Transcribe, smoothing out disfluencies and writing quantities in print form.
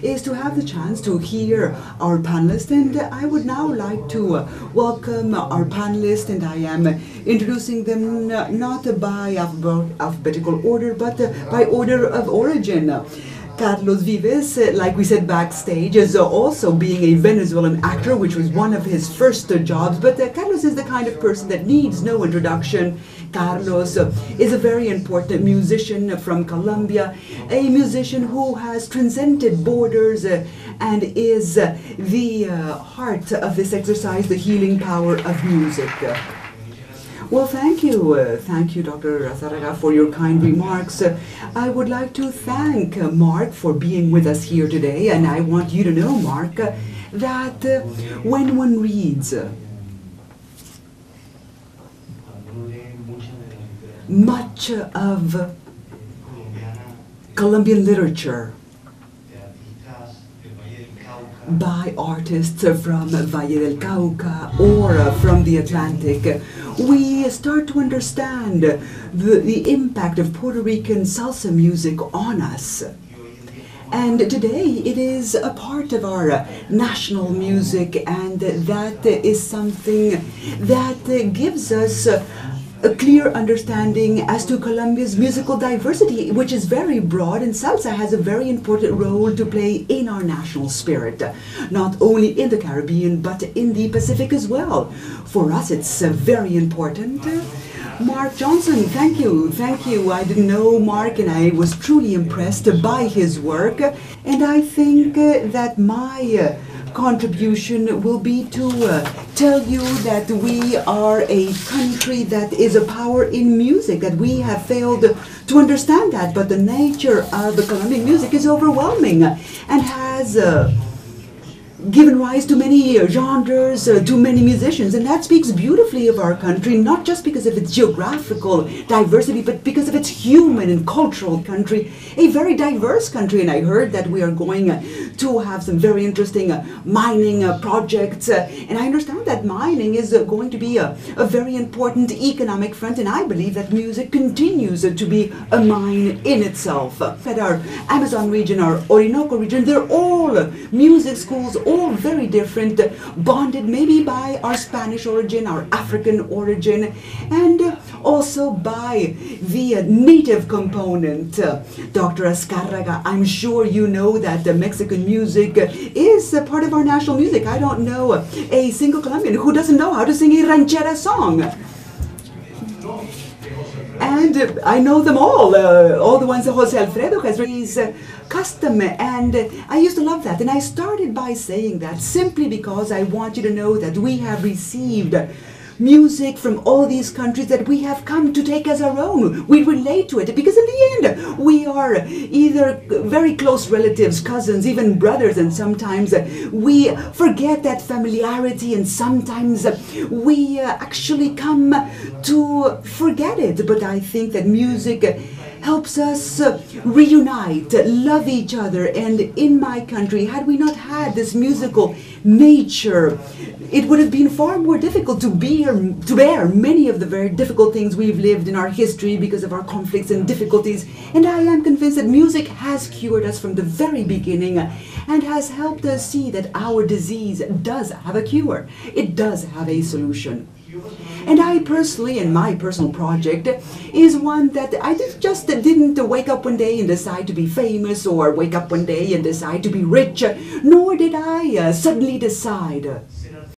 is to have the chance to hear our panelists, and I would now like to welcome our panelists, and I am introducing them not by alphabetical order, but by order of origin. Carlos Vives, like we said backstage, is also being a Venezuelan actor, which was one of his first jobs, but Carlos is the kind of person that needs no introduction. Carlos is a very important musician from Colombia, a musician who has transcended borders and is the heart of this exercise, the healing power of music. Well, thank you, Dr. Zaraga, for your kind remarks. I would like to thank Mark for being with us here today, and I want you to know, Mark, that when one reads much of Colombian literature by artists from Valle del Cauca or from the Atlantic, we start to understand the impact of Puerto Rican salsa music on us. And today it is a part of our national music, and that is something that gives us a clear understanding as to Colombia's musical diversity, which is very broad, and salsa has a very important role to play in our national spirit, not only in the Caribbean, but in the Pacific as well. For us, it's very important. Mark Johnson, thank you. I didn't know Mark, and I was truly impressed by his work, and I think that my contribution will be to tell you that we are a country that is a power in music, that we have failed to understand that, but the nature of the Colombian music is overwhelming and has given rise to many genres, to many musicians, and that speaks beautifully of our country, not just because of its geographical diversity, but because of its human and cultural country, a very diverse country. And I heard that we are going to have some very interesting mining projects, and I understand that mining is going to be a very important economic front, and I believe that music continues to be a mine in itself. At our Amazon region, our Orinoco region, they're all music schools, all very different, bonded maybe by our Spanish origin, our African origin, and also by the native component. Dr. Azcárraga, I'm sure you know that Mexican music is a part of our national music. I don't know a single Colombian who doesn't know how to sing a ranchera song. And I know them all the ones that Jose Alfredo has raised custom, and I used to love that. And I started by saying that simply because I want you to know that we have received music from all these countries that we have come to take as our own. We relate to it because in the end we are either very close relatives, cousins, even brothers, and sometimes we forget that familiarity, and sometimes we actually come to forget it. But I think that music helps us reunite, love each other, and in my country, had we not had this musical nature, it would have been far more difficult to bear many of the very difficult things we've lived in our history because of our conflicts and difficulties. And I am convinced that music has cured us from the very beginning and has helped us see that our disease does have a cure. It does have a solution. And I personally, and my personal project, is one that I just didn't wake up one day and decide to be famous, or wake up one day and decide to be rich, nor did I suddenly decide